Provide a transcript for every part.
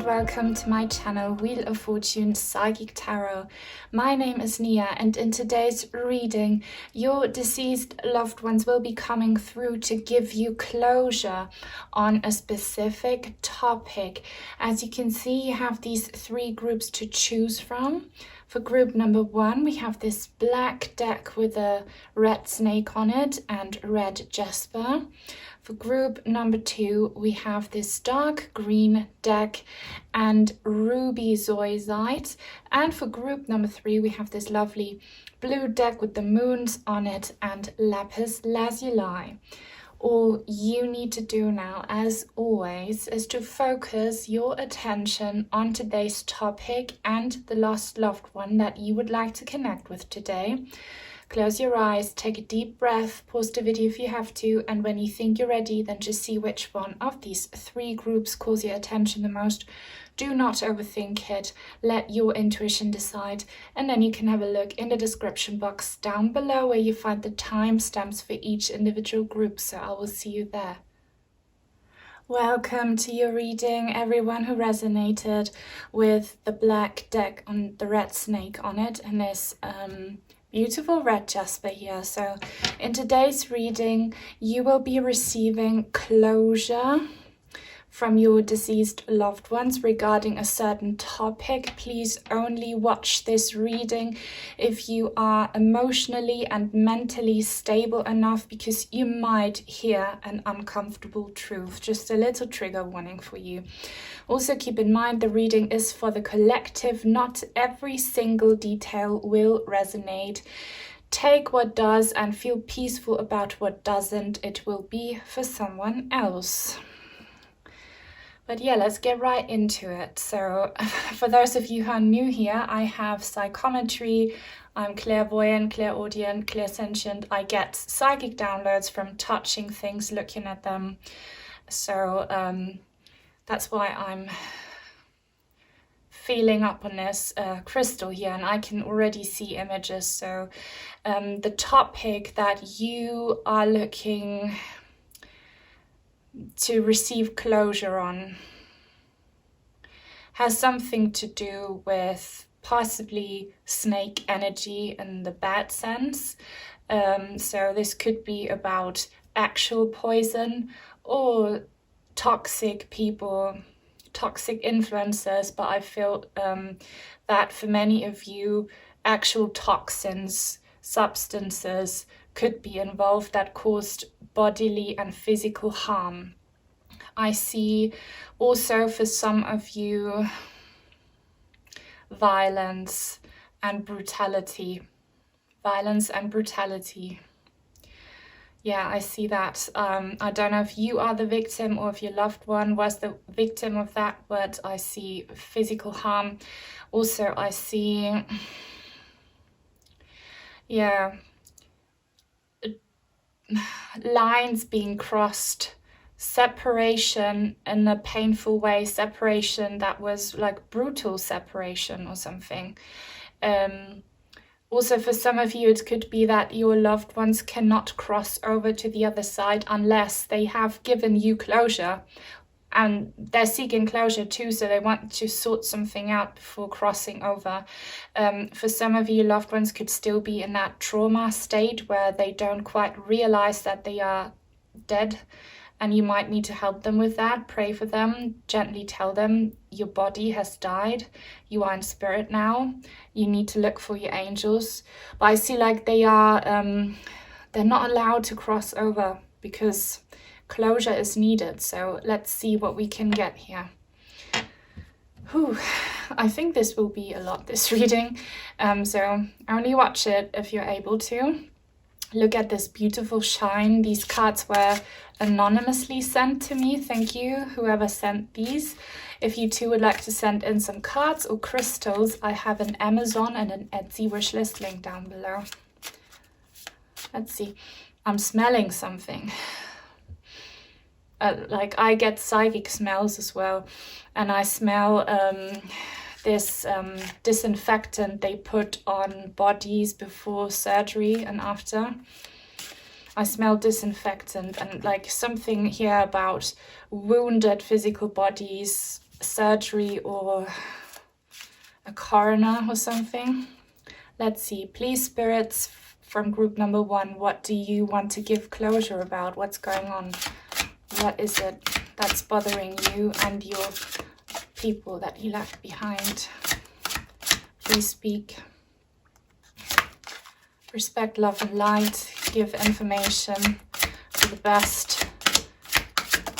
welcome to my channel Wheel of Fortune Psychic Tarot. My name is Nia, and in today's reading your deceased loved ones will be coming through to give you closure on a specific topic. As you can see, you have these three groups to choose from. For group number one, we have this black deck with a red snake on it and Red Jasper. For group number two, we have this dark green deck and Ruby Zoisite. And for group number three, we have this lovely blue deck with the moons on it and Lapis Lazuli. All you need to do now, as always, is to focus your attention on today's topic and the lost loved one that you would like to connect with today. Close your eyes, take a deep breath, pause the video if you have to, and when you think you're ready, then just see which one of these three groups calls your attention the most. Do not overthink it, let your intuition decide, and then you can have a look in the description box down below where you find the timestamps for each individual group, so I will see you there. Welcome to your reading, everyone who resonated with the black deck on the red snake on it, and this beautiful Red Jasper here. So in today's reading, you will be receiving closure from your deceased loved ones regarding a certain topic. Please only watch this reading if you are emotionally and mentally stable enough, because you might hear an uncomfortable truth. Just a little trigger warning for you. Also keep in mind the reading is for the collective. Not every single detail will resonate. Take what does and feel peaceful about what doesn't. It will be for someone else. But yeah, let's get right into it. So for those of you who are new here, I have psychometry, I'm clairvoyant, clairaudient, clairsentient. I get psychic downloads from touching things, looking at them. So that's why I'm feeling up on this crystal here, and I can already see images. So the topic that you are looking to receive closure on has something to do with possibly snake energy in the bad sense. So this could be about actual poison or toxic people, toxic influences, but I feel that for many of you, actual toxins, substances could be involved that caused bodily and physical harm. I see also for some of you violence and brutality. Violence and brutality. Yeah, I see that. I don't know if you are the victim or if your loved one was the victim of that, but I see physical harm. Also, I see, yeah, lines being crossed, separation in a painful way, separation that was like brutal separation or something. Also, for some of you, it could be that your loved ones cannot cross over to the other side unless they have given you closure. And they're seeking closure too, so they want to sort something out before crossing over. For some of you, loved ones could still be in that trauma state where they don't quite realize that they are dead, and you might need to help them with that. Pray for them, gently tell them your body has died, you are in spirit now, you need to look for your angels. But I see like they are, they're not allowed to cross over because closure is needed. So let's see what we can get here. Whew. I think this will be a lot, this reading. So only watch it if you're able to. Look at this beautiful shine. These cards were anonymously sent to me. Thank you, whoever sent these. If you too would like to send in some cards or crystals, I have an Amazon and an Etsy wishlist link down below. Let's see. I'm smelling something. Like I get psychic smells as well, and I smell this disinfectant they put on bodies before surgery and after. I smell disinfectant and like something here about wounded physical bodies, surgery or a coroner or something. Let's see. Please, spirits from group number 1, what do you want to give closure about? What's going on? What is it that's bothering you and your people that you left behind? Please speak. Respect, love, and light. Give information for the best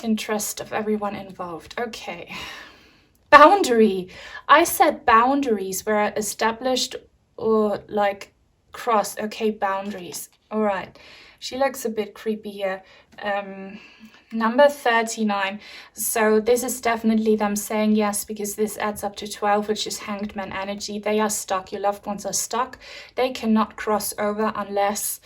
interest of everyone involved. Okay. Boundary. I said boundaries were established or like crossed. Okay, boundaries. All right. She looks a bit creepy here. Number 39. So this is definitely them saying yes, because this adds up to 12, which is Hanged Man energy. They are stuck. Your loved ones are stuck. They cannot cross over unless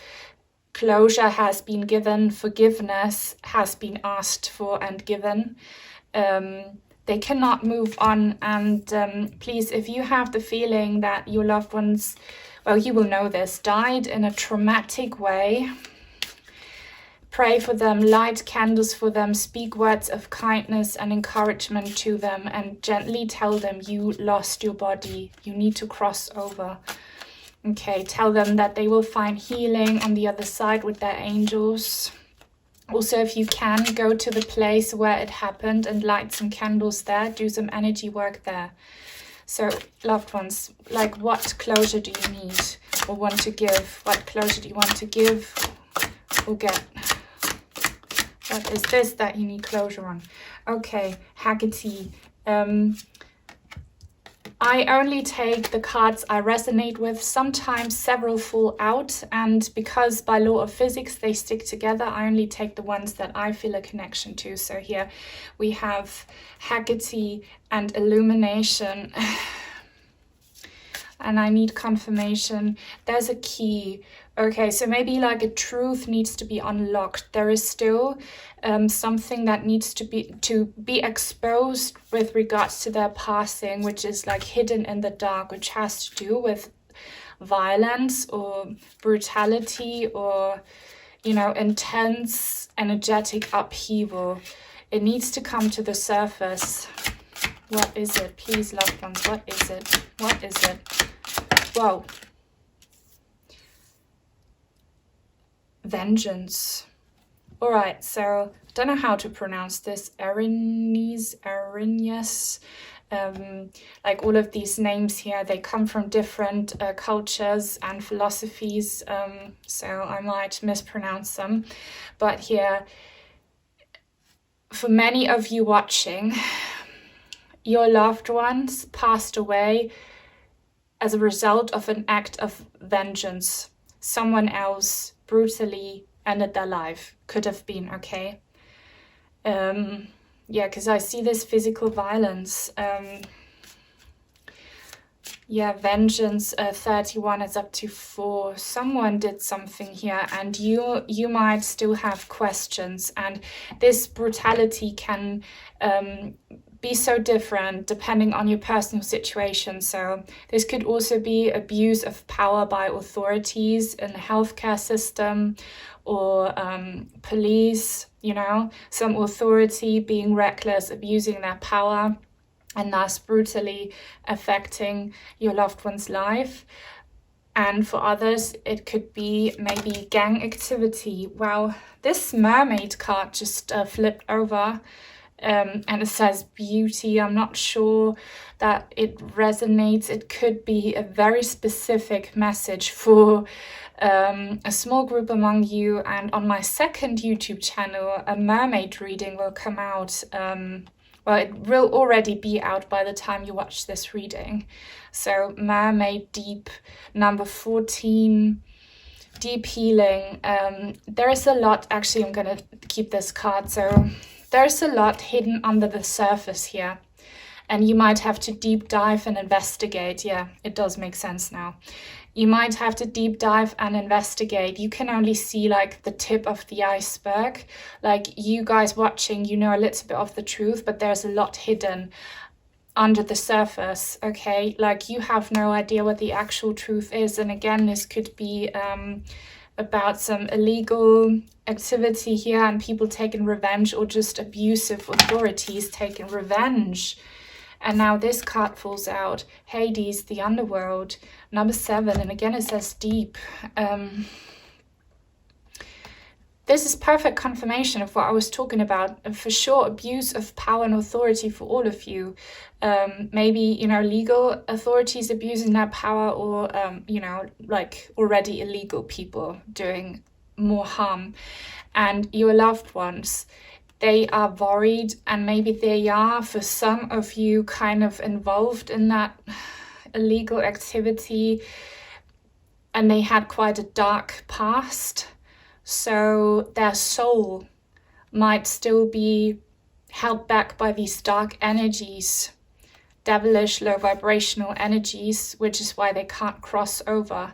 closure has been given, forgiveness has been asked for and given. They cannot move on. And please, if you have the feeling that your loved ones, well, you will know this, died in a traumatic way, pray for them, light candles for them, speak words of kindness and encouragement to them, and gently tell them you lost your body, you need to cross over. Okay, tell them that they will find healing on the other side with their angels. Also, if you can, go to the place where it happened and light some candles there, do some energy work there. So, loved ones, like, what closure do you need or want to give? What closure do you want to give or get? What is this that you need closure on? Okay, Haggerty. I only take the cards I resonate with. Sometimes several fall out, and because by law of physics they stick together, I only take the ones that I feel a connection to. So here we have Haggerty and Illumination. And I need confirmation. There's a key. Okay, so maybe like a truth needs to be unlocked. There is still something that needs to be exposed with regards to their passing, which is like hidden in the dark, which has to do with violence or brutality or, you know, intense energetic upheaval. It needs to come to the surface. What is it? Please, loved ones, what is it? What is it? Whoa. Vengeance. All right, so I don't know how to pronounce this. Arinies. Like all of these names here, they come from different cultures and philosophies, so I might mispronounce them. But here, for many of you watching, your loved ones passed away as a result of an act of vengeance. Someone else brutally ended their life. Could have been, okay? Yeah, because I see this physical violence. Yeah, vengeance, 31 is up to 4. Someone did something here, and you might still have questions. And this brutality can be so different depending on your personal situation. So this could also be abuse of power by authorities in the healthcare system or police, you know, some authority being reckless, abusing their power, and thus brutally affecting your loved one's life. And for others, it could be maybe gang activity. Wow, this mermaid card just flipped over. And it says beauty. I'm not sure that it resonates. It could be a very specific message for a small group among you. And on my second YouTube channel, a mermaid reading will come out. Well, it will already be out by the time you watch this reading. So mermaid deep, number 14. Deep healing. There is a lot. Actually, I'm going to keep this card. So there's a lot hidden under the surface here, and you might have to deep dive and investigate. Yeah, it does make sense now. You might have to deep dive and investigate. You can only see like the tip of the iceberg. Like you guys watching, you know a little bit of the truth, but there's a lot hidden under the surface, okay? Like you have no idea what the actual truth is. And again, this could be about some illegal activity here and people taking revenge, or just abusive authorities taking revenge. And now this card falls out, Hades, the underworld, number 7, and again it says deep. This is perfect confirmation of what I was talking about. For sure, abuse of power and authority for all of you. Maybe, you know, legal authorities abusing their power, or, you know, like already illegal people doing more harm. And your loved ones, they are worried, and maybe they are, for some of you, kind of involved in that illegal activity, and they had quite a dark past. So their soul might still be held back by these dark energies, devilish, low vibrational energies, which is why they can't cross over.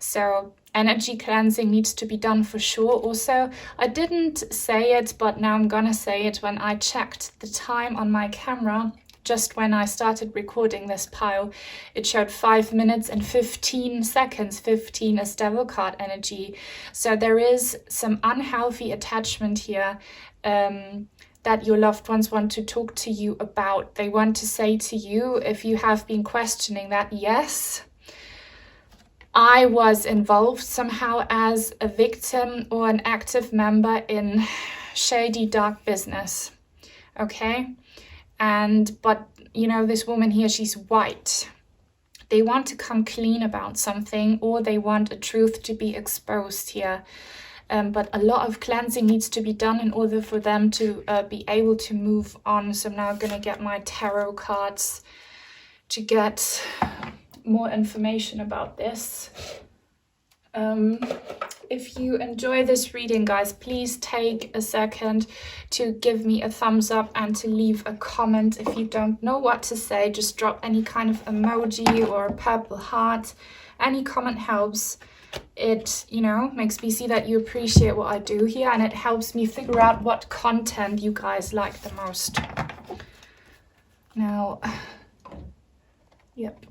So energy cleansing needs to be done for sure. Also, I didn't say it, but now I'm gonna say it. When I checked the time on my camera, just when I started recording this pile, it showed 5 minutes and 15 seconds. 15 is devil card energy. So there is some unhealthy attachment here that your loved ones want to talk to you about. They want to say to you, if you have been questioning that, yes, I was involved somehow as a victim or an active member in shady, dark business. Okay? But you know, this woman here, she's white. They want to come clean about something, or they want a truth to be exposed here. But a lot of cleansing needs to be done in order for them to be able to move on. So now I'm going to get my tarot cards to get more information about this. If you enjoy this reading, guys, please take a second to give me a thumbs up and to leave a comment. If you don't know what to say, just drop any kind of emoji or a purple heart. Any comment helps. It, you know, makes me see that you appreciate what I do here, and it helps me figure out what content you guys like the most. Now, yep.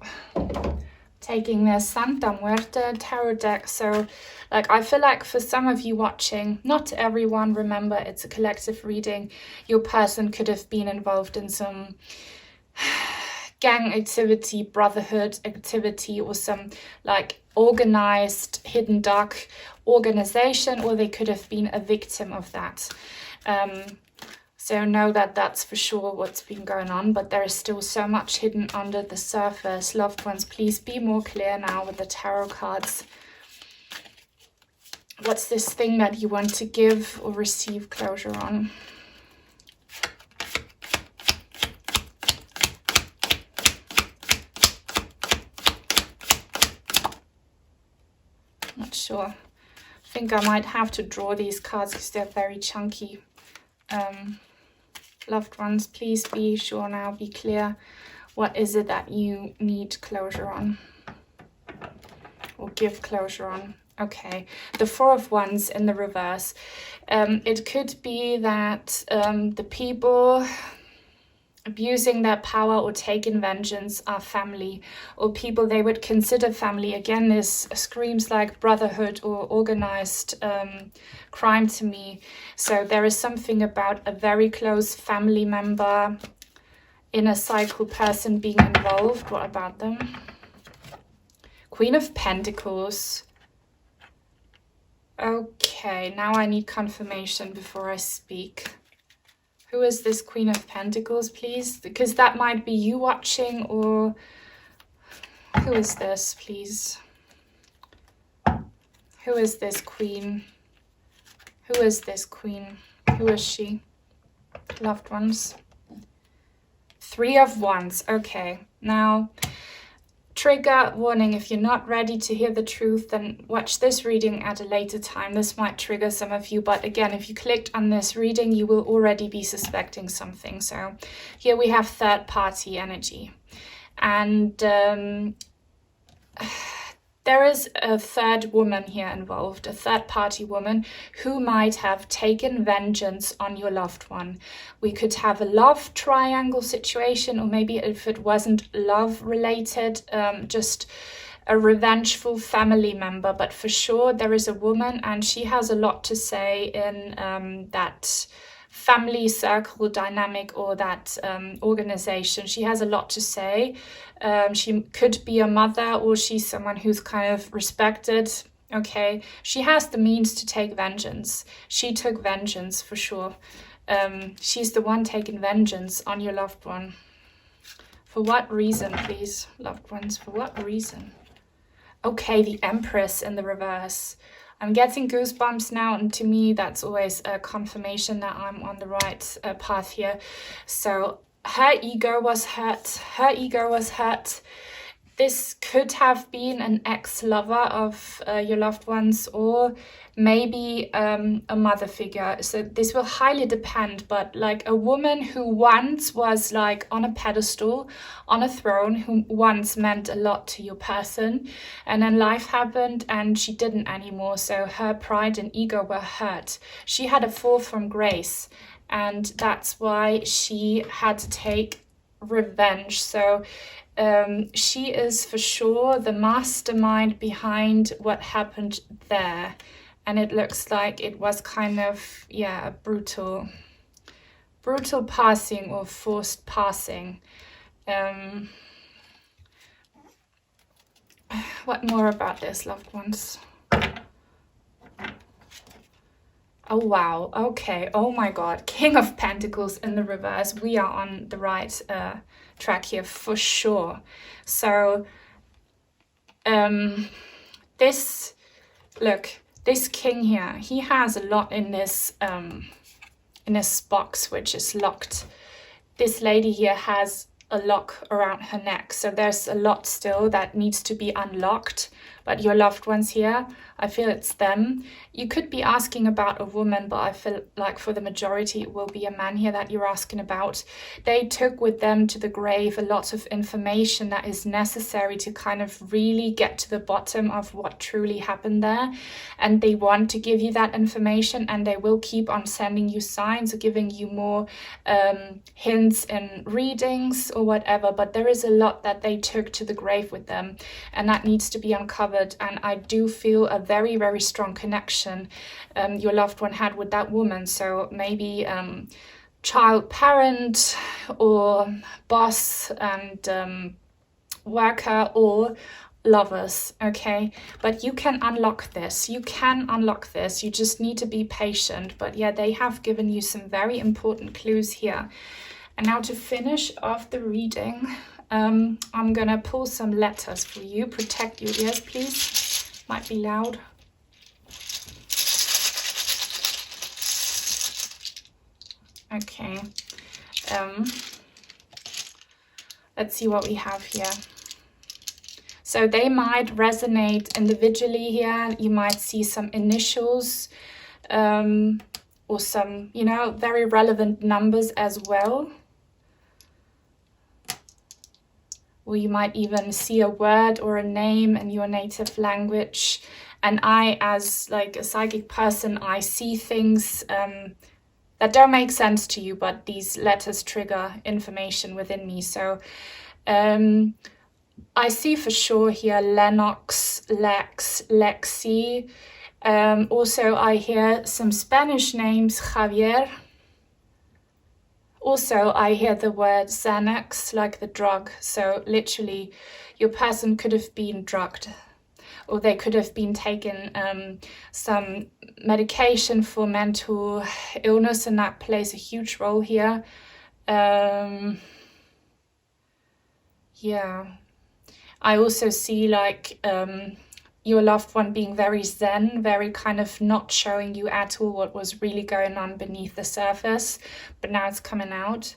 Taking the Santa Muerte tarot deck. So, like, I feel like for some of you watching, not everyone, remember, it's a collective reading. Your person could have been involved in some gang activity, brotherhood activity, or some like organized hidden dark organization, or they could have been a victim of that. So know that that's for sure what's been going on, but there is still so much hidden under the surface. Loved ones, please be more clear now with the tarot cards. What's this thing that you want to give or receive closure on? Not sure. I think I might have to draw these cards because they're very chunky. Loved ones, please be sure now, be clear. What is it that you need closure on? Or give closure on? Okay, the Four of Wands in the reverse. It could be that the people abusing their power or taking vengeance are family, or people they would consider family. Again, this screams like brotherhood or organized crime to me. So there is something about a very close family member, inner cycle person being involved. What about them? Queen of Pentacles. Okay, now I need confirmation before I speak. Who is this Queen of Pentacles, please? Because that might be you watching, or who is this, please? Who is this Queen? Who is this Queen? Who is she? Loved ones. Three of Wands. Okay, now trigger warning: if you're not ready to hear the truth, then watch this reading at a later time. This might trigger some of you, but again, if you clicked on this reading, you will already be suspecting something. So here we have third party energy, and there is a third woman here involved, a third party woman who might have taken vengeance on your loved one. We could have a love triangle situation, or maybe if it wasn't love related, just a revengeful family member. But for sure there is a woman, and she has a lot to say in that family circle dynamic or that organization. She has a lot to say. She could be a mother, or she's someone who's kind of respected. Okay, she has the means to take vengeance. She took vengeance for sure. She's the one taking vengeance on your loved one. For what reason, please, loved ones? For what reason? Okay, the Empress in the reverse. I'm getting goosebumps now, and to me that's always a confirmation that I'm on the right path here. So her ego was hurt. Her ego was hurt. This could have been an ex-lover of your loved ones, or maybe a mother figure. So this will highly depend, but like a woman who once was like on a pedestal, on a throne, who once meant a lot to your person, and then life happened and she didn't anymore. So her pride and ego were hurt. She had a fall from grace, and that's why she had to take revenge. So she is for sure the mastermind behind what happened there. And it looks like it was kind of, yeah, a brutal passing or forced passing. What more about this, loved ones? Oh, wow. Okay. Oh, my God. King of Pentacles in the reverse. We are on the right track here for sure. So, this king here, he has a lot in this box, which is locked. This lady here has a lock around her neck. So there's a lot still that needs to be unlocked. But your loved ones here, I feel it's them. You could be asking about a woman, but I feel like for the majority it will be a man here that you're asking about. They took with them to the grave a lot of information that is necessary to kind of really get to the bottom of what truly happened there. And they want to give you that information, and they will keep on sending you signs or giving you more hints in readings or whatever. But there is a lot that they took to the grave with them, and that needs to be uncovered. And I do feel a very, very strong connection your loved one had with that woman. So maybe child, parent, or boss and worker, or lovers. Okay, but you can unlock this. You can unlock this. You just need to be patient. But yeah, they have given you some very important clues here. And now to finish off the reading, I'm gonna pull some letters for you. Protect your ears, please. Might be loud. Okay. Let's see what we have here. So they might resonate individually here. You might see some initials, or some, you know, very relevant numbers as well. Or you might even see a word or a name in your native language. And I, as like a psychic person, I see things that don't make sense to you, but these letters trigger information within me. So I see for sure here Lennox, Lex, Lexi. Also I hear some Spanish names, Javier. Also, I hear the word Xanax, like the drug. So literally, your person could have been drugged, or they could have been taking some medication for mental illness, and that plays a huge role here. Yeah. I also see like your loved one being very zen, very kind of not showing you at all what was really going on beneath the surface, but now it's coming out.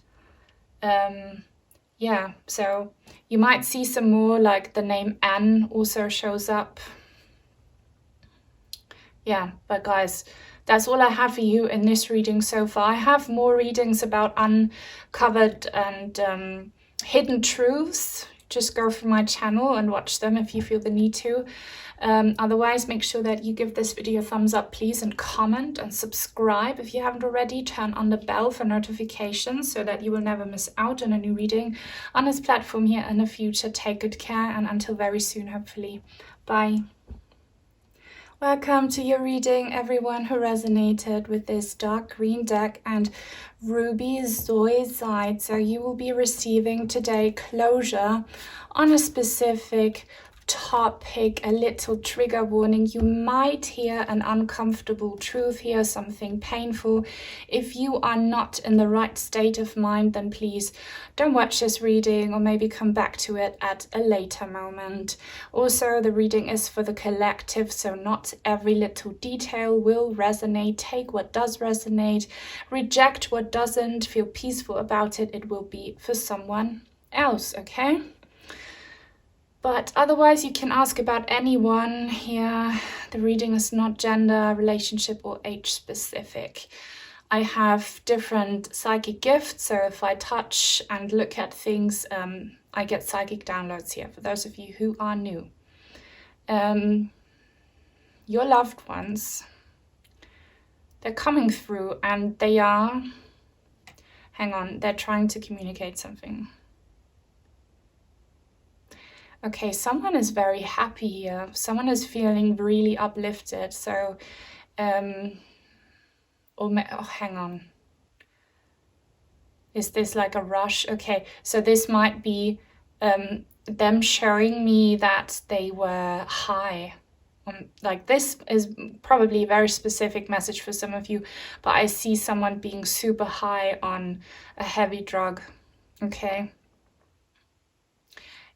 Yeah, so you might see some more, like the name Anne also shows up. Yeah, but guys, that's all I have for you in this reading so far. I have more readings about uncovered and hidden truths. Just go through my channel and watch them if you feel the need to. Otherwise, make sure that you give this video a thumbs up, please, and comment and subscribe if you haven't already. Turn on the bell for notifications so that you will never miss out on a new reading on this platform here in the future. Take good care, and until very soon, hopefully. Bye. Welcome to your reading, everyone who resonated with this dark green deck and Ruby Zoisite. So you will be receiving today closure on a specific topic, a little trigger warning. You might hear an uncomfortable truth here, something painful. If you are not in the right state of mind, then please don't watch this reading, or maybe come back to it at a later moment. Also, the reading is for the collective, so not every little detail will resonate. Take what does resonate, reject what doesn't, feel peaceful about it. It will be for someone else, okay? But otherwise, you can ask about anyone here. The reading is not gender, relationship, or age specific. I have different psychic gifts, so if I touch and look at things, I get psychic downloads here, for those of you who are new. Your loved ones, they're coming through and they are, they're trying to communicate something. Okay, someone is very happy here. Someone is feeling really uplifted. So, is this like a rush? Okay, so this might be them showing me that they were high. Like, this is probably a very specific message for some of you, but I see someone being super high on a heavy drug. Okay.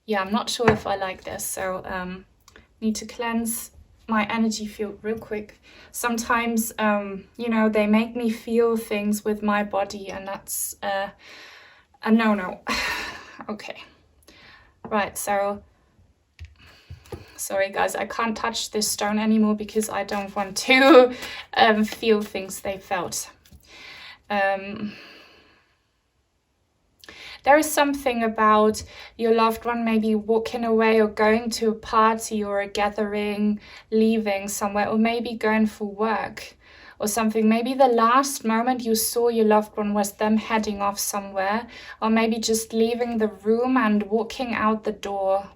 Yeah, I'm not sure if I like this, so need to cleanse my energy field real quick. Sometimes, they make me feel things with my body, and that's a no-no. Okay. Right, so, sorry guys, I can't touch this stone anymore because I don't want to feel things they felt. There is something about your loved one maybe walking away or going to a party or a gathering, leaving somewhere, or maybe going for work or something. Maybe the last moment you saw your loved one was them heading off somewhere, or maybe just leaving the room and walking out the door.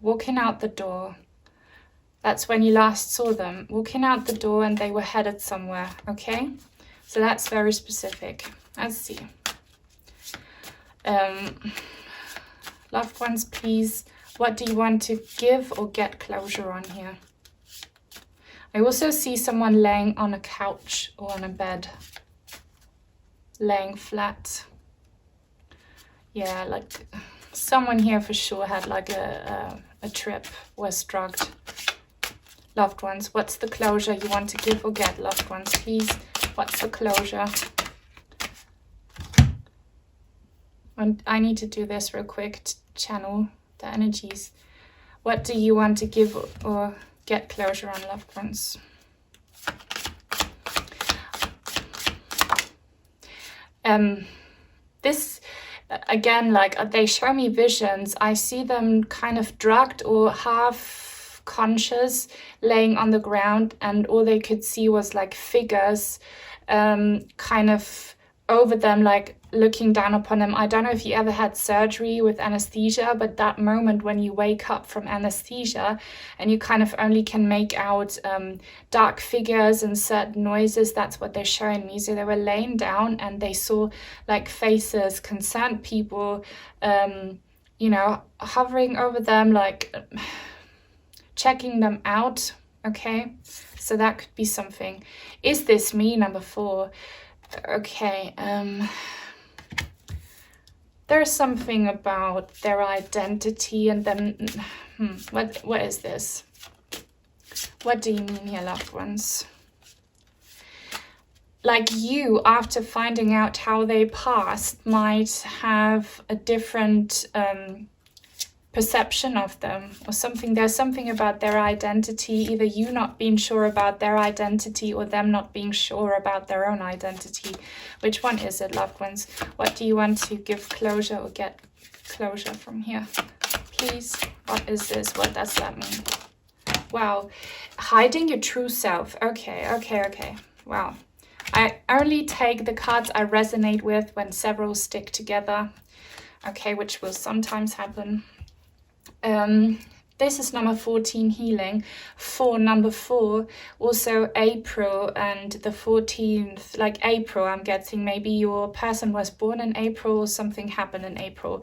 That's when you last saw them, walking out the door and they were headed somewhere, okay? So that's very specific. Let's see. Loved ones, please, what do you want to give or get closure on here? I also see someone laying on a couch or on a bed, laying flat. Yeah, like someone here for sure had like a trip, was drugged. Loved ones, what's the closure you want to give or get? Loved ones, please, what's the closure? And I need to do this real quick to channel the energies. What do you want to give or get closure on, loved ones? This, again, like they show me visions. I see them kind of drugged or half conscious, laying on the ground, and all they could see was like figures kind of over them, like looking down upon them. I don't know if you ever had surgery with anesthesia, but that moment when you wake up from anesthesia and you kind of only can make out dark figures and certain noises, that's what they're showing me. So they were laying down and they saw like faces, concerned people, hovering over them, like checking them out. Okay, so that could be something. Is this me? Number 4. Okay, there's something about their identity and them. What is this? What do you mean here, loved ones? Like you, after finding out how they passed, might have a different perception of them or something. There's something about their identity, either you not being sure about their identity or them not being sure about their own identity. Which one is it, loved ones? What do you want to give closure or get closure from here? Please, what is this? What does that mean? Wow, hiding your true self. Okay. Wow. I only take the cards I resonate with when several stick together. Okay, which will sometimes happen. This is number 14, healing. Number 4, also April, and the 14th, like April, I'm getting maybe your person was born in April or something happened in April.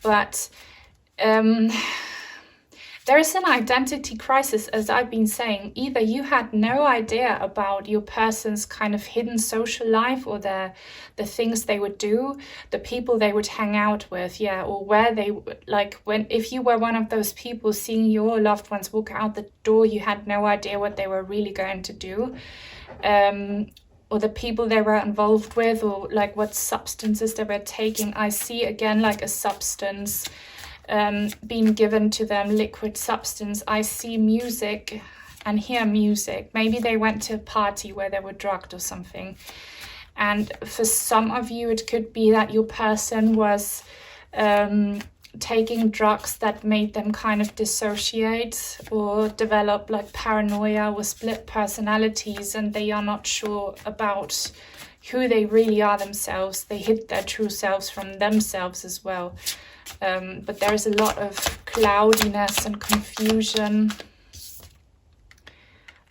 But there is an identity crisis, as I've been saying. Either you had no idea about your person's kind of hidden social life, or the things they would do, the people they would hang out with, yeah, or where they, like, if you were one of those people seeing your loved ones walk out the door, you had no idea what they were really going to do, or the people they were involved with, or like what substances they were taking. I see again like a substance being given to them, liquid substance. I see music and hear music. Maybe they went to a party where they were drugged or something. And for some of you, it could be that your person was taking drugs that made them kind of dissociate or develop like paranoia or split personalities, and they are not sure about who they really are themselves. They hid their true selves from themselves as well. But there is a lot of cloudiness and confusion,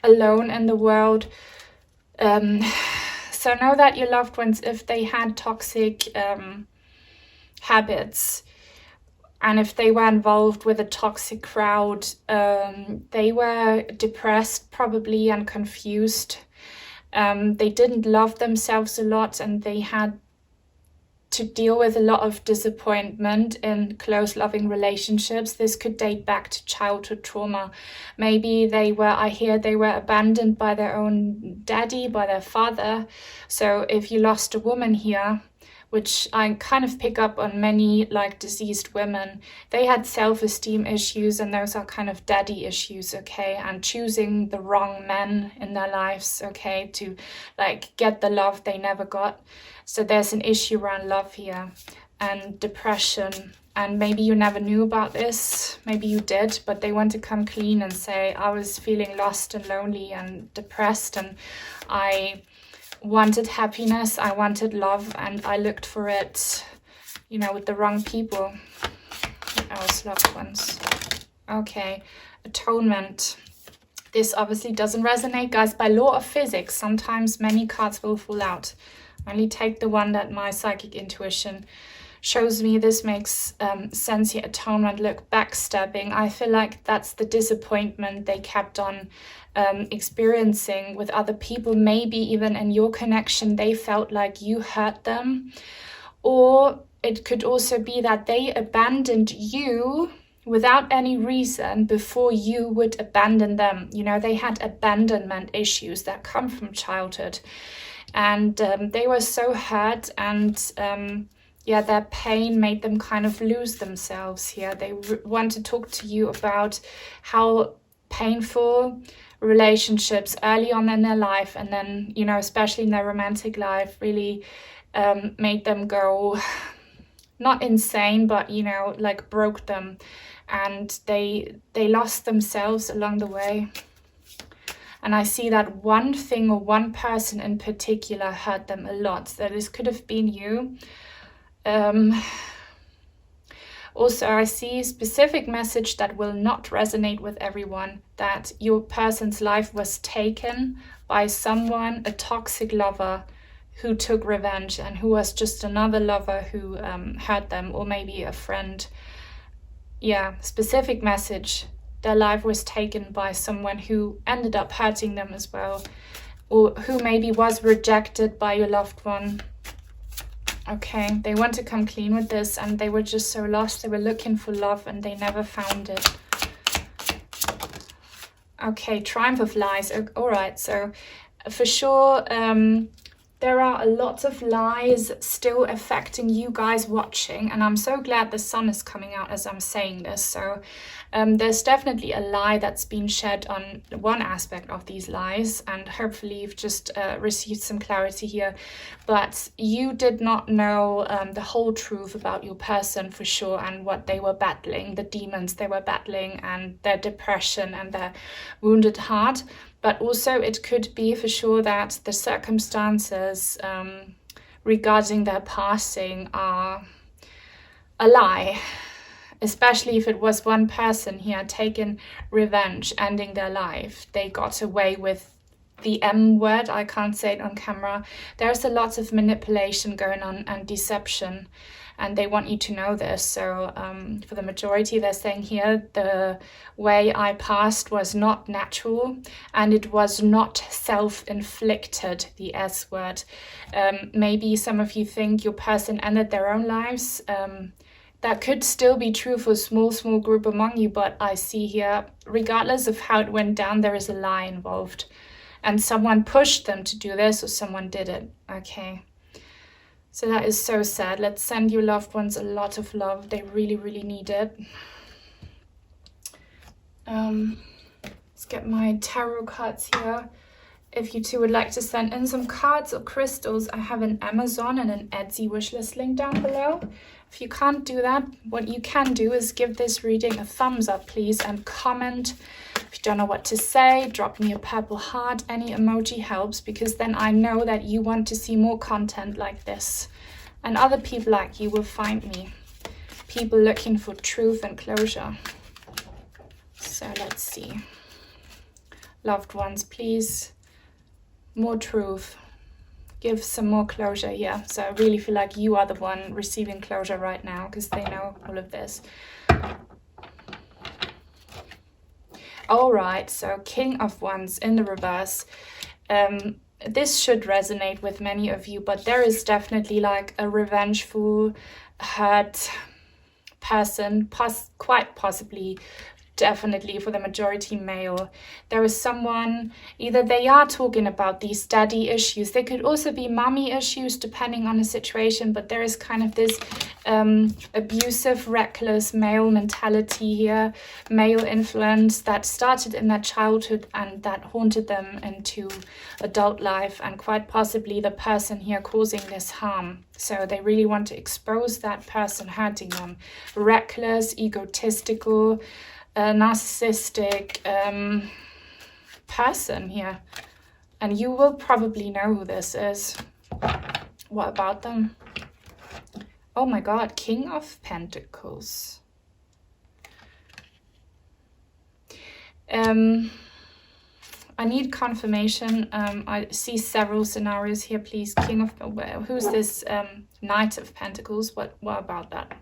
alone in the world. So know that your loved ones, if they had toxic habits, and if they were involved with a toxic crowd, they were depressed probably and confused. They didn't love themselves a lot, and they had to deal with a lot of disappointment in close loving relationships. This could date back to childhood trauma. Maybe they were abandoned by their own daddy, by their father. So if you lost a woman here, which I kind of pick up on many like deceased women, they had self-esteem issues, and those are kind of daddy issues, okay, and choosing the wrong men in their lives, okay, to like get the love they never got. So there's an issue around love here, and depression. And maybe you never knew about this, maybe you did, but they want to come clean and say, I was feeling lost and lonely and depressed, and I wanted happiness, I wanted love, and I looked for it, you know, with the wrong people. Else, loved ones. Okay, atonement. This obviously doesn't resonate, guys. By law of physics, sometimes many cards will fall out. I only take the one that my psychic intuition shows me. This makes sense here. Atonement, look, backstabbing. I feel like that's the disappointment they kept on experiencing with other people. Maybe even in your connection, they felt like you hurt them. Or it could also be that they abandoned you without any reason before you would abandon them. You know, they had abandonment issues that come from childhood. And they were so hurt, and yeah, their pain made them kind of lose themselves here. They want to talk to you about how painful relationships early on in their life, and then, you know, especially in their romantic life, really made them go, not insane, but, you know, like broke them, and they lost themselves along the way. And I see that one thing or one person in particular hurt them a lot. So this could have been you. Also, I see a specific message that will not resonate with everyone, that your person's life was taken by someone, a toxic lover, who took revenge, and who was just another lover who hurt them, or maybe a friend. Yeah, specific message. Their life was taken by someone who ended up hurting them as well, or who maybe was rejected by your loved one. Okay, they want to come clean with this, and they were just so lost. They were looking for love and they never found it. Okay, triumph of lies. All right, so for sure, there are a lot of lies still affecting you guys watching, and I'm so glad the sun is coming out as I'm saying this. So there's definitely a lie that's been shed on one aspect of these lies, and hopefully you've just received some clarity here. But you did not know the whole truth about your person for sure, and what they were battling, the demons they were battling, and their depression and their wounded heart. But also it could be for sure that the circumstances regarding their passing are a lie. especially if it was one person here taking revenge, ending their life. They got away with the M word. I can't say it on camera. There's a lot of manipulation going on and deception, and they want you to know this. So for the majority, they're saying here, the way I passed was not natural, and it was not self-inflicted, the S word. Maybe some of you think your person ended their own lives. That could still be true for a small group among you, but I see here, regardless of how it went down, there is a lie involved. And someone pushed them to do this, or someone did it, okay? So that is so sad. Let's send your loved ones a lot of love. They really, really need it. Let's get my tarot cards here. If you two would like to send in some cards or crystals, I have an Amazon and an Etsy wishlist link down below. If you can't do that, what you can do is give this reading a thumbs up, please, and comment. If you don't know what to say, drop me a purple heart. Any emoji helps, because then I know that you want to see more content like this. And other people like you will find me. People looking for truth and closure. So let's see. Loved ones, please. More truth. Give some more closure here. So I really feel like you are the one receiving closure right now, because they know all of this. All right, so King of Wands in the reverse. This should resonate with many of you, but there is definitely like a revengeful, hurt person, quite possibly, definitely for the majority male. There is someone, either they are talking about these daddy issues, they could also be mommy issues depending on the situation, but there is kind of this abusive, reckless male mentality here, male influence that started in their childhood and that haunted them into adult life, and quite possibly the person here causing this harm. So they really want to expose that person hurting them. Reckless, egotistical, narcissistic person here, and you will probably know who this is. What about them? Oh my god, King of Pentacles. I need confirmation. I see several scenarios here, please. King of, who's this Knight of Pentacles? What about that?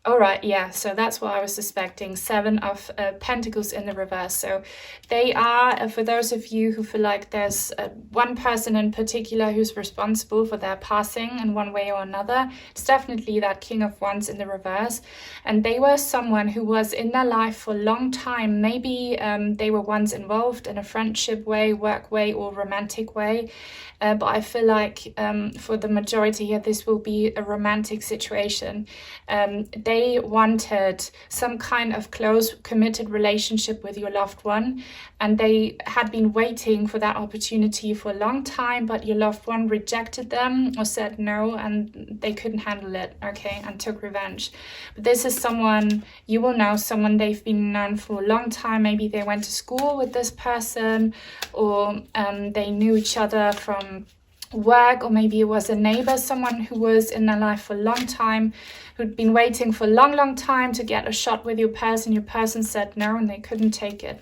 All right, yeah, so that's what I was suspecting. 7 of Pentacles in the reverse. So they are, for those of you who feel like there's one person in particular who's responsible for their passing in one way or another, it's definitely that King of Wands in the reverse. And they were someone who was in their life for a long time. Maybe they were once involved in a friendship way, work way, or romantic way. But I feel like for the majority here, this will be a romantic situation. They wanted some kind of close, committed relationship with your loved one, and they had been waiting for that opportunity for a long time, but your loved one rejected them or said no, and they couldn't handle it, okay, and took revenge. But this is someone, you will know, someone they've been known for a long time. Maybe they went to school with this person, or they knew each other from work, or maybe it was a neighbor, someone who was in their life for a long time, who'd been waiting for a long time to get a shot with your person. Your person said no, and they couldn't take it.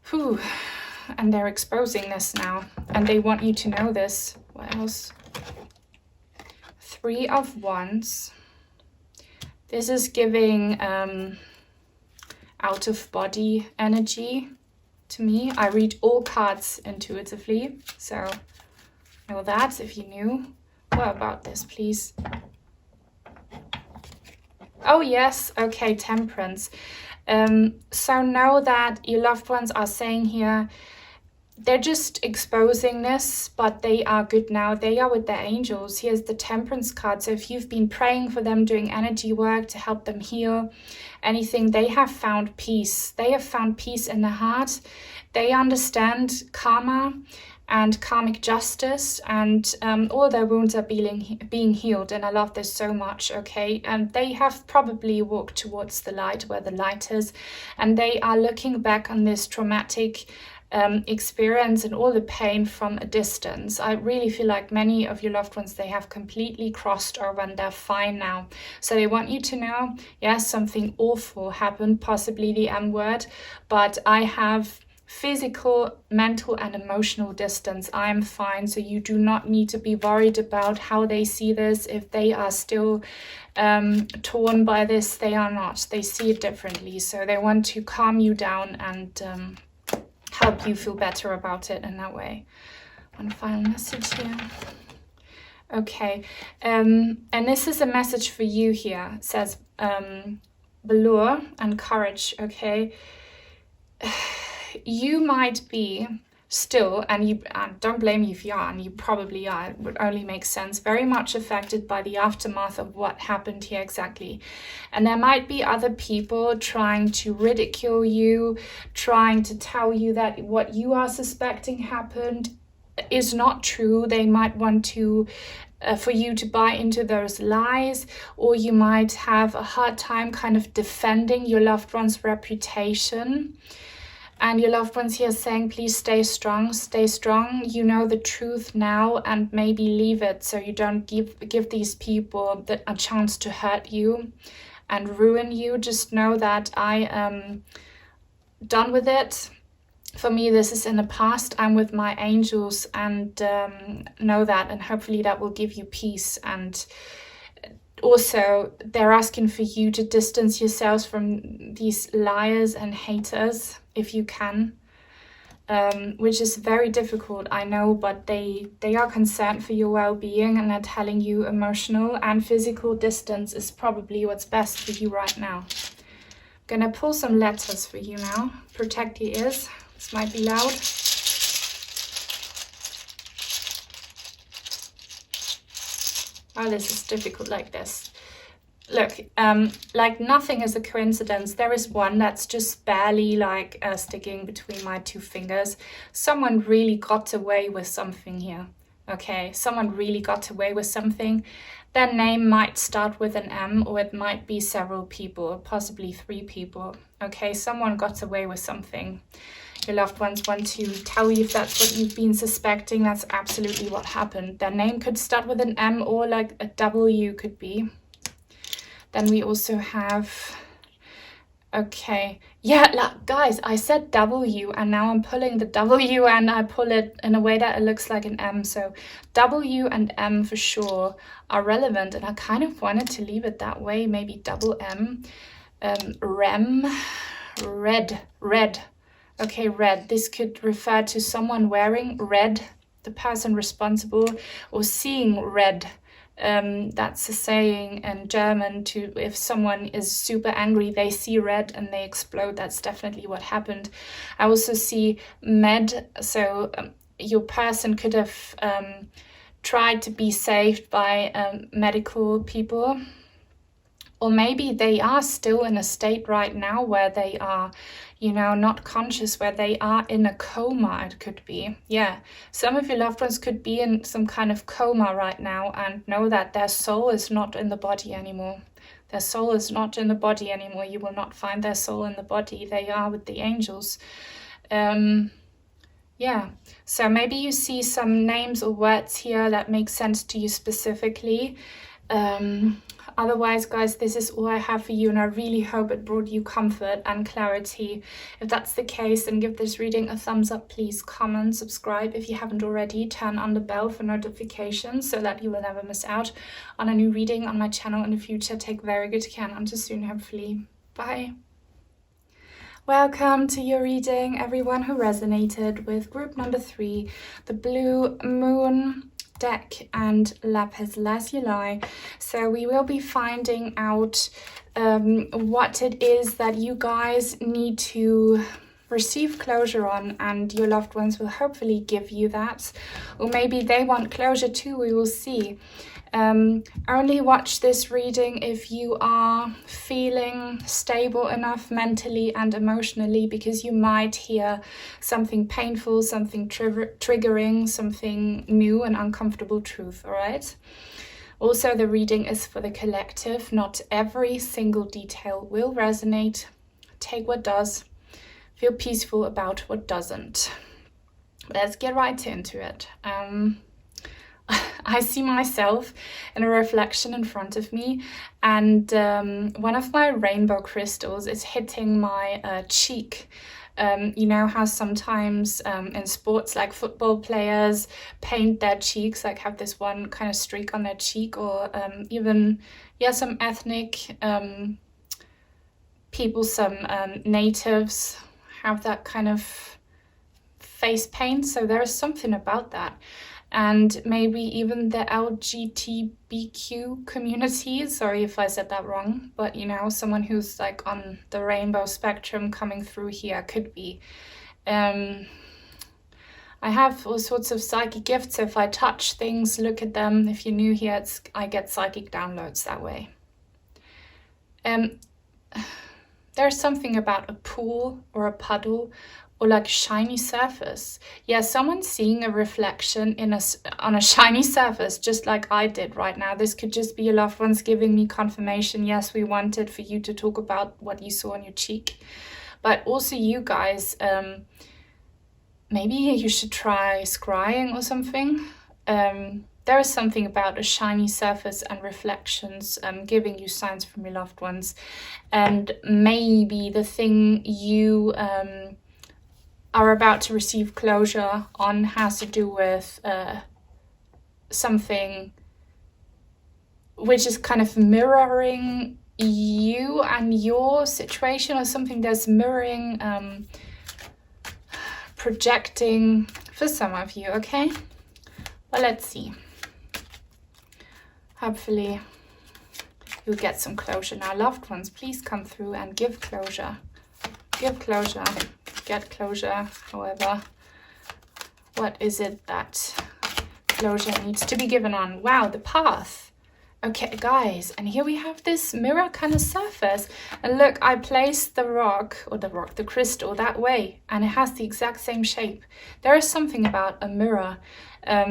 Whew. And they're exposing this now, and they want you to know this. What else? 3 of Wands. This is giving out of body energy to me. I read all cards intuitively, so know that if you knew. What about this, please? Oh yes, okay, Temperance. So know that your loved ones are saying here, they're just exposing this, but they are good now. They are with their angels. Here's the Temperance card. So if you've been praying for them, doing energy work to help them heal, anything, they have found peace. They have found peace in their heart. They understand karma and karmic justice, and all their wounds are being healed, and I love this so much, okay? And they have probably walked towards the light, where the light is, and they are looking back on this traumatic experience and all the pain from a distance. I really feel like many of your loved ones, they have completely crossed over and they're fine now. So they want you to know, yes, something awful happened, possibly the M word, but I have physical, mental and emotional distance. I'm fine, so you do not need to be worried about how they see this. If they are still torn by this, they are not. They see it differently, so they want to calm you down and help you feel better about it in that way. One final message here. Okay, and this is a message for you here. It says velour and courage. Okay, you might be still, and you don't blame you if you are, and you probably are, it would only make sense, very much affected by the aftermath of what happened here exactly. And there might be other people trying to ridicule you, trying to tell you that what you are suspecting happened is not true. They might want to for you to buy into those lies, or you might have a hard time kind of defending your loved one's reputation. And your loved ones here saying, please stay strong, stay strong. You know the truth now, and maybe leave it so you don't give these people a chance to hurt you and ruin you. Just know that I am done with it. For me, this is in the past. I'm with my angels, and know that, and hopefully that will give you peace. And also, they're asking for you to distance yourselves from these liars and haters if you can, which is very difficult, I know, but they are concerned for your well-being, and they're telling you emotional and physical distance is probably what's best for you right now. I'm gonna pull some letters for you now. Protect your ears. This might be loud. Oh, this is difficult like this. Look, like nothing is a coincidence. There is one that's just barely like sticking between my two fingers. Someone really got away with something here. Okay, someone really got away with something. Their name might start with an M, or it might be several people, possibly 3 people. Okay, someone got away with something. Your loved ones want to tell you if that's what you've been suspecting. That's absolutely what happened. Their name could start with an M, or like a W could be. Then we also have, okay, yeah, guys, I said W, and now I'm pulling the W, and I pull it in a way that it looks like an M. So W and M for sure are relevant, and I kind of wanted to leave it that way, maybe double M. Rem, red. Okay, red. This could refer to someone wearing red, the person responsible, or seeing red. That's a saying in German to if someone is super angry, they see red and they explode. That's definitely what happened. I also see med, so your person could have tried to be saved by medical people. Or maybe they are still in a state right now where they are, you know, not conscious, where they are in a coma, it could be. Yeah, some of your loved ones could be in some kind of coma right now and know that their soul is not in the body anymore. Their soul is not in the body anymore. You will not find their soul in the body. They are with the angels. Yeah, so maybe you see some names or words here that make sense to you specifically. Otherwise, guys, this is all I have for you, and I really hope it brought you comfort and clarity. If that's the case, then give this reading a thumbs up, please. Comment, subscribe if you haven't already. Turn on the bell for notifications so that you will never miss out on a new reading on my channel in the future. Take very good care, and until soon, hopefully. Bye. Welcome to your reading, everyone who resonated with group number 3, the Blue Moon deck and Lapis Lazuli. So we will be finding out what it is that you guys need to receive closure on, and your loved ones will hopefully give you that, or maybe they want closure too. We will see. Only watch this reading if you are feeling stable enough mentally and emotionally, because you might hear something painful, something triggering, something new and uncomfortable truth, all right? Also, the reading is for the collective. Not every single detail will resonate. Take what does. feel peaceful about what doesn't. Let's get right into it. I see myself in a reflection in front of me, and one of my rainbow crystals is hitting my cheek. You know how sometimes in sports, like football players paint their cheeks, like have this one kind of streak on their cheek, or even, yeah, some ethnic people, some natives have that kind of face paint. So there is something about that. And maybe even the LGBTQ community, sorry if I said that wrong, but you know, someone who's like on the rainbow spectrum coming through here could be. I have all sorts of psychic gifts. So if I touch things, look at them, if you're new here, I get psychic downloads that way. There's something about a pool or a puddle or like shiny surface. Yeah, someone's seeing a reflection on a shiny surface, just like I did right now. This could just be your loved ones giving me confirmation. Yes, we wanted for you to talk about what you saw on your cheek. But also you guys, maybe you should try scrying or something. There is something about a shiny surface and reflections giving you signs from your loved ones. And maybe the thing you are about to receive closure on has to do with something which is kind of mirroring you and your situation, or something that's mirroring, projecting for some of you, okay? Well, let's see. Hopefully you'll get some closure now. Loved ones, please come through and give closure. Give closure. Get closure. However, what is it that closure needs to be given on? Wow, the path. Okay, guys, and here we have this mirror kind of surface. And look, I placed the crystal that way, and it has the exact same shape. There is something about a mirror.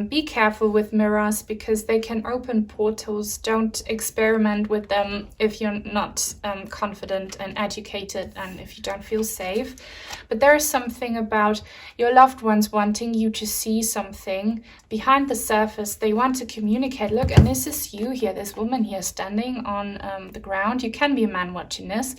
Be careful with mirrors because they can open portals. Don't experiment with them if you're not confident and educated and if you don't feel safe. But there is something about your loved ones wanting you to see something behind the surface. They want to communicate. Look, and this is you here, this woman here standing on the ground. You can be a man watching this.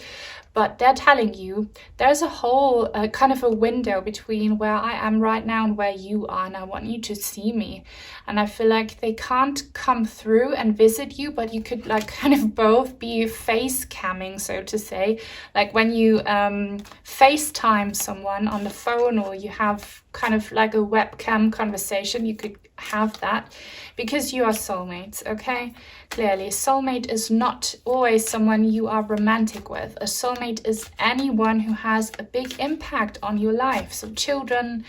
But they're telling you there's a whole kind of a window between where I am right now and where you are, and I want you to see me. And I feel like they can't come through and visit you, but you could like kind of both be face camming, so to say. Like when you FaceTime someone on the phone, or you have kind of like a webcam conversation, you could have that because you are soulmates, okay? Clearly, soulmate is not always someone you are romantic with. A soulmate is anyone who has a big impact on your life. So children,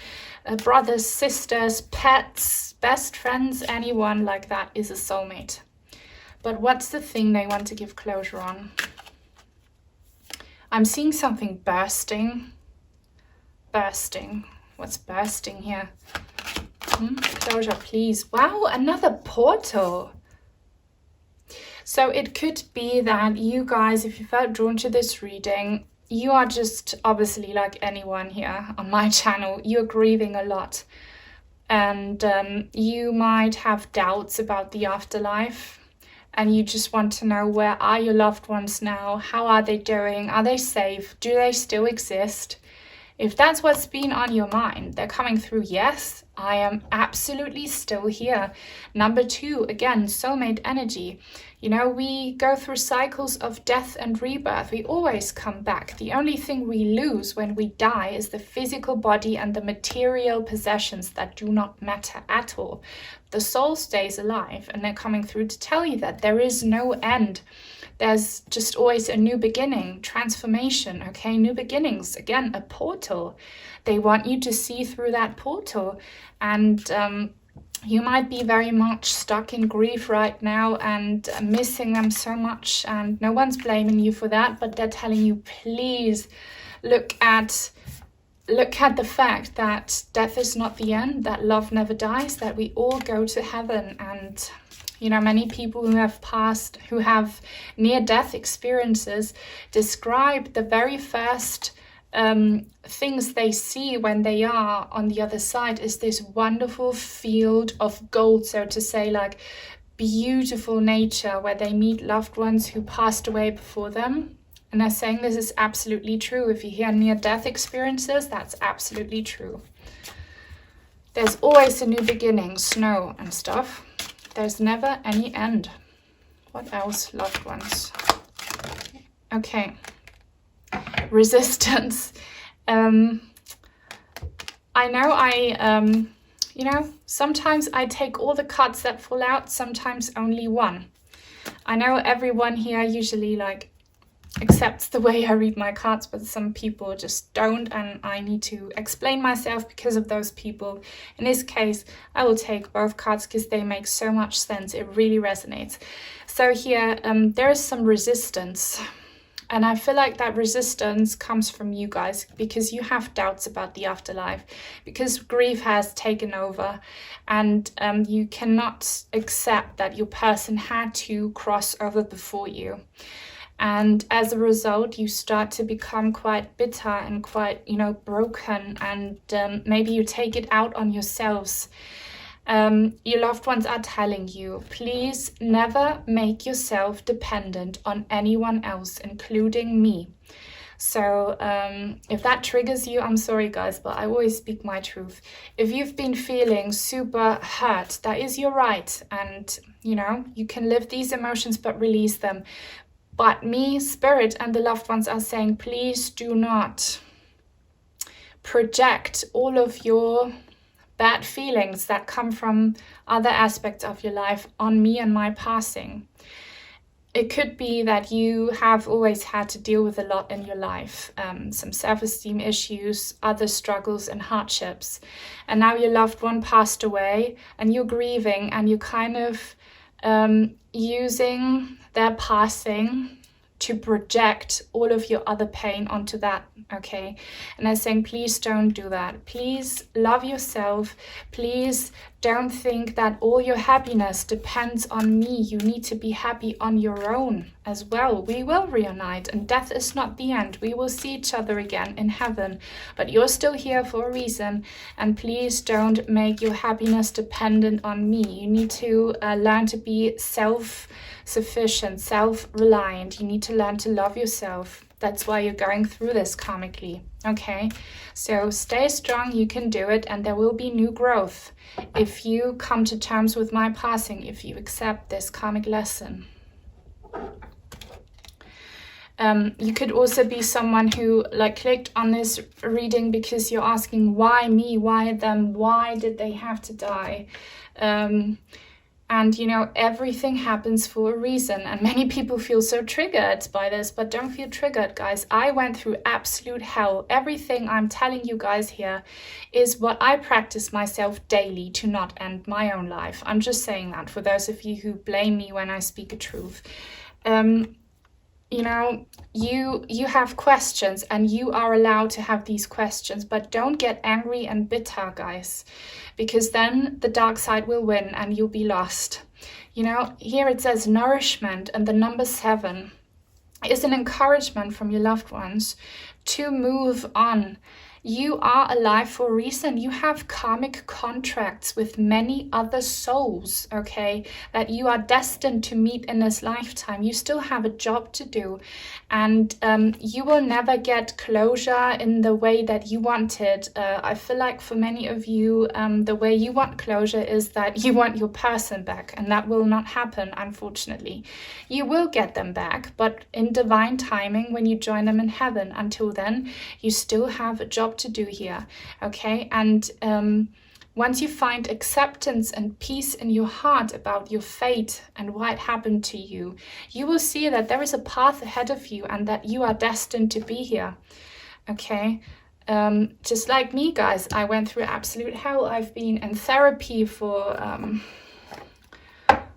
brothers, sisters, pets, best friends, anyone like that is a soulmate. But what's the thing they want to give closure on? I'm seeing something bursting. Bursting. What's bursting here? Closure, please. Wow, another portal. So it could be that you guys, if you felt drawn to this reading, you are just obviously like anyone here on my channel, you're grieving a lot. And you might have doubts about the afterlife. And you just want to know, where are your loved ones now? How are they doing? Are they safe? Do they still exist? If that's what's been on your mind, they're coming through. Yes, I am absolutely still here. Number 2, again, soulmate energy. You know, we go through cycles of death and rebirth. We always come back. The only thing we lose when we die is the physical body and the material possessions that do not matter at all. The soul stays alive, and they're coming through to tell you that there is no end. There's just always a new beginning, transformation, okay? New beginnings, again, a portal. They want you to see through that portal. And you might be very much stuck in grief right now and missing them so much. And no one's blaming you for that, but they're telling you, please look at the fact that death is not the end, that love never dies, that we all go to heaven. And you know, many people who have passed, who have near-death experiences, describe the very first things they see when they are on the other side is this wonderful field of gold, so to say, like beautiful nature where they meet loved ones who passed away before them. And they're saying this is absolutely true. If you hear near-death experiences, that's absolutely true. There's always a new beginning, snow and stuff. There's never any end. What else, loved ones? Okay. Resistance. I know you know, sometimes I take all the cards that fall out, sometimes only one. I know everyone here usually like accepts the way I read my cards, but some people just don't, and I need to explain myself because of those people. In this case, I will take both cards because they make so much sense. It really resonates. So here, there is some resistance. And I feel like that resistance comes from you guys because you have doubts about the afterlife, because grief has taken over, and you cannot accept that your person had to cross over before you. And as a result, you start to become quite bitter and quite, you know, broken, and maybe you take it out on yourselves. Your loved ones are telling you, please never make yourself dependent on anyone else, including me. So if that triggers you, I'm sorry guys, but I always speak my truth. If you've been feeling super hurt, that is your right. And, you know, you can live these emotions but release them. But me, Spirit, and the loved ones are saying, please do not project all of your bad feelings that come from other aspects of your life on me and my passing. It could be that you have always had to deal with a lot in your life, some self-esteem issues, other struggles and hardships. And now your loved one passed away and you're grieving, and you're kind of using their passing to project all of your other pain onto that, okay? And I'm saying, please don't do that. Please love yourself. Please don't think that all your happiness depends on me. You need to be happy on your own as well. We will reunite, and death is not the end. We will see each other again in heaven, but you're still here for a reason. And please don't make your happiness dependent on me. You need to learn to be self-sufficient, self-reliant. You need to learn to love yourself. That's why you're going through this karmically, okay? So stay strong, you can do it, and there will be new growth if you come to terms with my passing, if you accept this karmic lesson. You could also be someone who like clicked on this reading because you're asking, why me, why them, why did they have to die? And, you know, everything happens for a reason. And many people feel so triggered by this, but don't feel triggered, guys. I went through absolute hell. Everything I'm telling you guys here is what I practice myself daily to not end my own life. I'm just saying that for those of you who blame me when I speak a truth. You know, you have questions, and you are allowed to have these questions, but don't get angry and bitter, guys, because then the dark side will win and you'll be lost. You know, here it says nourishment, and the number 7 is an encouragement from your loved ones to move on. You are alive for a reason. You have karmic contracts with many other souls, okay, that you are destined to meet in this lifetime. You still have a job to do, and you will never get closure in the way that you want it. I feel like for many of you, the way you want closure is that you want your person back, and that will not happen, unfortunately. You will get them back, but in divine timing when you join them in heaven. Until then, you still have a job to do here, okay? And once you find acceptance and peace in your heart about your fate and why it happened to you, you will see that there is a path ahead of you and that you are destined to be here, okay? Just like me, guys, I went through absolute hell. I've been in therapy for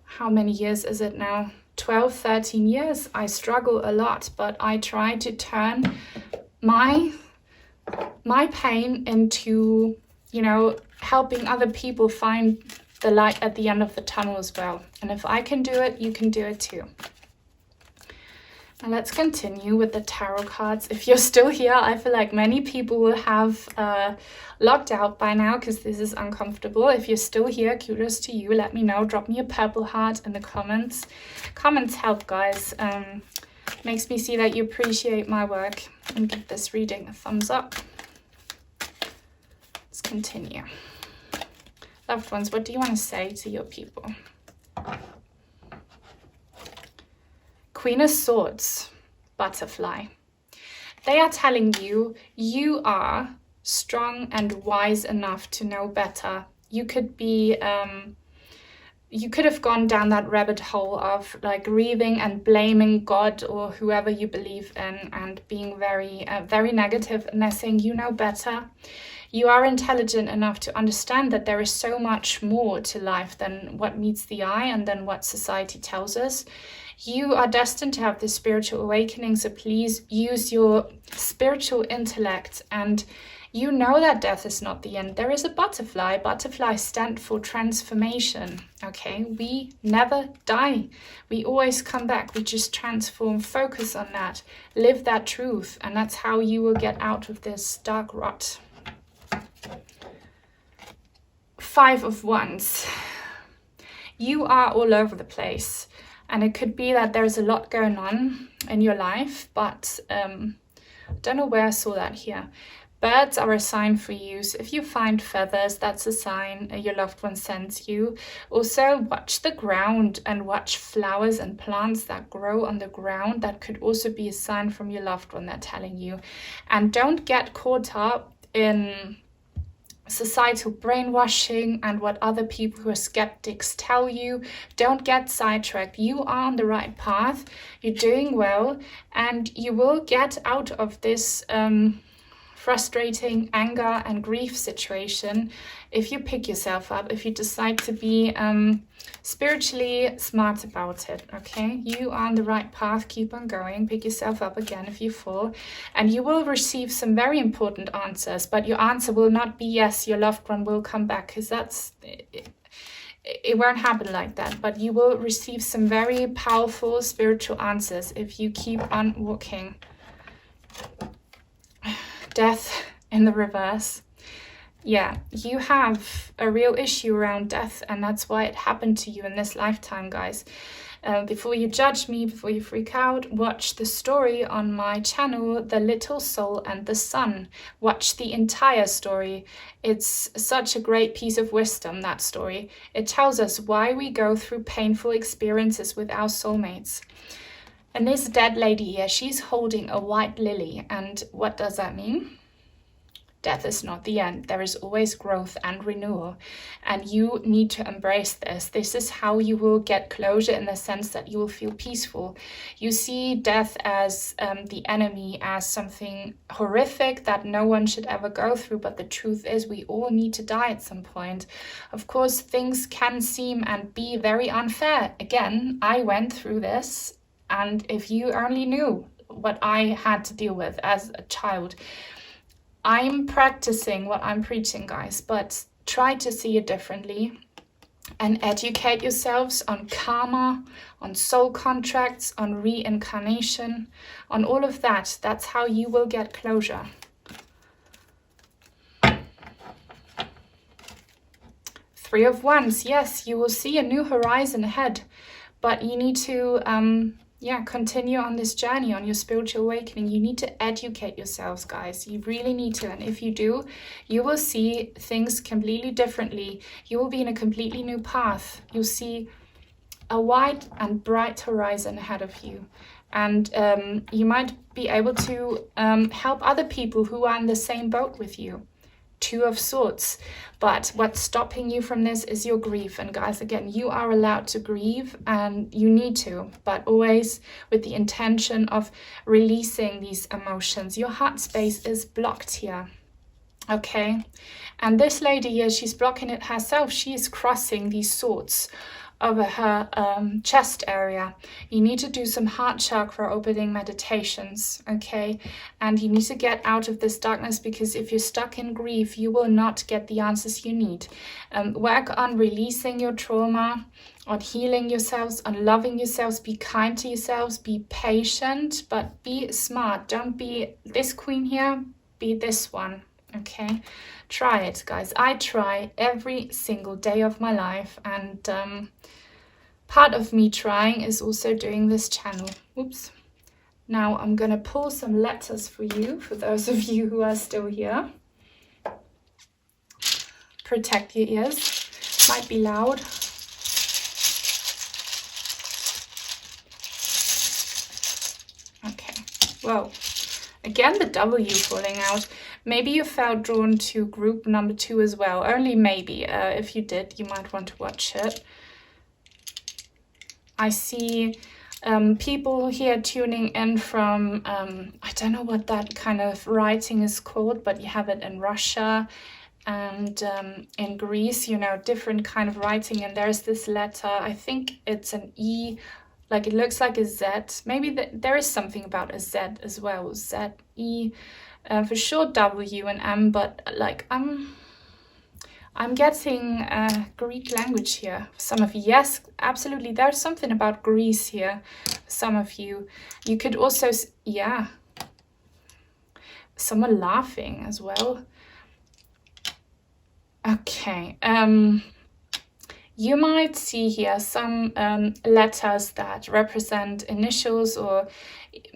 how many years is it now? 12, 13 years. I struggle a lot, but I try to turn my pain into, you know, helping other people find the light at the end of the tunnel as well. And if I can do it, you can do it too. And let's continue with the tarot cards. If you're still here, I feel like many people will have logged out by now because this is uncomfortable. If you're still here, kudos to you. Let me know. Drop me a purple heart in the comments. Comments help, guys. Makes me see that you appreciate my work. And give this reading a thumbs up. Let's continue. Loved ones, what do you want to say to your people? Queen of Swords, butterfly. They are telling you, you are strong and wise enough to know better. You could be, you could have gone down that rabbit hole of like grieving and blaming God or whoever you believe in and being very negative and they're saying you know better. You are intelligent enough to understand that there is so much more to life than what meets the eye and than what society tells us. You are destined to have this spiritual awakening, so please use your spiritual intellect, and you know that death is not the end. There is a butterfly. Butterflies stand for transformation, okay? We never die. We always come back. We just transform. Focus on that. Live that truth, and that's how you will get out of this dark rot. Five of Wands. You are all over the place. And it could be that there's a lot going on in your life, but I don't know where I saw that here. Birds are a sign for you. So if you find feathers, that's a sign your loved one sends you. Also, watch the ground and watch flowers and plants that grow on the ground. That could also be a sign from your loved one they're telling you. And don't get caught up in societal brainwashing and what other people who are skeptics tell you. Don't get sidetracked. You are on the right path. You're doing well, and you will get out of this frustrating anger and grief situation if you pick yourself up, if you decide to be spiritually smart about it, okay? You are on the right path. Keep on going. Pick yourself up again if you fall, and you will receive some very important answers, but your answer will not be yes, your loved one will come back, because it won't happen like that. But you will receive some very powerful spiritual answers if you keep on walking. Death in the reverse. Yeah, you have a real issue around death, and that's why it happened to you in this lifetime, guys. Before you judge me, before you freak out, watch the story on my channel, The Little Soul and the Sun. Watch the entire story. It's such a great piece of wisdom, that story. It tells us why we go through painful experiences with our soulmates. And this dead lady here, she's holding a white lily. And what does that mean? Death is not the end. There is always growth and renewal. And you need to embrace this. This is how you will get closure, in the sense that you will feel peaceful. You see death as the enemy, as something horrific that no one should ever go through. But the truth is, we all need to die at some point. Of course, things can seem and be very unfair. Again, I went through this. And if you only knew what I had to deal with as a child. I'm practicing what I'm preaching, guys, but try to see it differently and educate yourselves on karma, on soul contracts, on reincarnation, on all of that. That's how you will get closure. Three of Wands. Yes, you will see a new horizon ahead, but you need to continue on this journey, on your spiritual awakening. You need to educate yourselves, guys. You really need to. And if you do, you will see things completely differently. You will be in a completely new path. You'll see a wide and bright horizon ahead of you. And you might be able to help other people who are in the same boat with you. Two of Swords. But what's stopping you from this is your grief. And guys, again, you are allowed to grieve, and you need to, but always with the intention of releasing these emotions. Your heart space is blocked here, okay? And this lady here, she's blocking it herself. She is crossing these swords over her chest area. You need to do some heart chakra opening meditations, okay? And you need to get out of this darkness, because if you're stuck in grief, you will not get the answers you need. Work on releasing your trauma, on healing yourselves, on loving yourselves. Be kind to yourselves, be patient, but be smart. Don't be this queen here, be this one, okay? Try it, guys. I try every single day of my life, and part of me trying is also doing this channel. Oops. Now I'm gonna pull some letters for you, for those of you who are still here. Protect your ears. Might be loud. Okay. Whoa. Again, the W falling out. Maybe you felt drawn to group number 2 as well. Only maybe. If you did, you might want to watch it. I see people here tuning in from, I don't know what that kind of writing is called, but you have it in Russia and in Greece, you know, different kind of writing. And there's this letter, I think it's an E, like it looks like a Z. Maybe there is something about a Z as well. Z, E, for sure W and M, but like I'm getting Greek language here. Some of you, yes, absolutely. There's something about Greece here. Some of you. You could also, yeah. Someone laughing as well. Okay. You might see here some letters that represent initials, or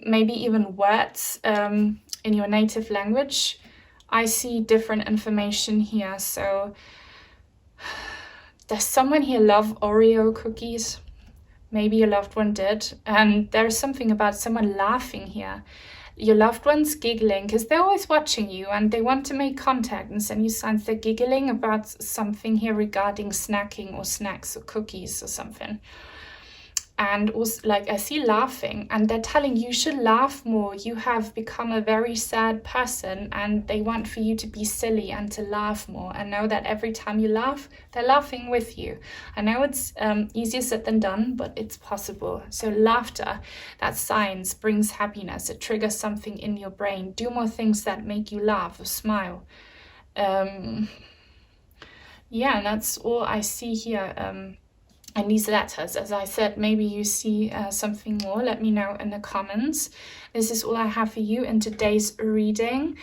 maybe even words in your native language. I see different information here. So does someone here love Oreo cookies? Maybe your loved one did. And there's something about someone laughing here. Your loved one's giggling because they're always watching you and they want to make contact and send you signs. They're giggling about something here regarding snacking or snacks or cookies or something. And also, like, I see laughing, and they're telling you should laugh more. You have become a very sad person, and they want for you to be silly and to laugh more, and know that every time you laugh, they're laughing with you. I know it's easier said than done, but it's possible. So laughter, that science, brings happiness. It triggers something in your brain. Do more things that make you laugh or smile. Yeah, and that's all I see here. And these letters, as I said, maybe you see something more. Let me know in the comments. This is all I have for you in today's reading.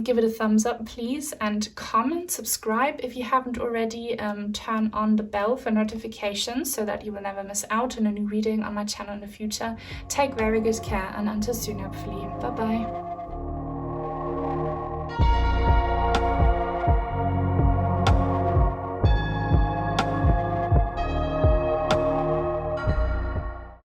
Give it a thumbs up, please, and comment, subscribe if you haven't already. Turn on the bell for notifications so that you will never miss out on a new reading on my channel in the future. Take very good care, and until soon, hopefully. Bye-bye.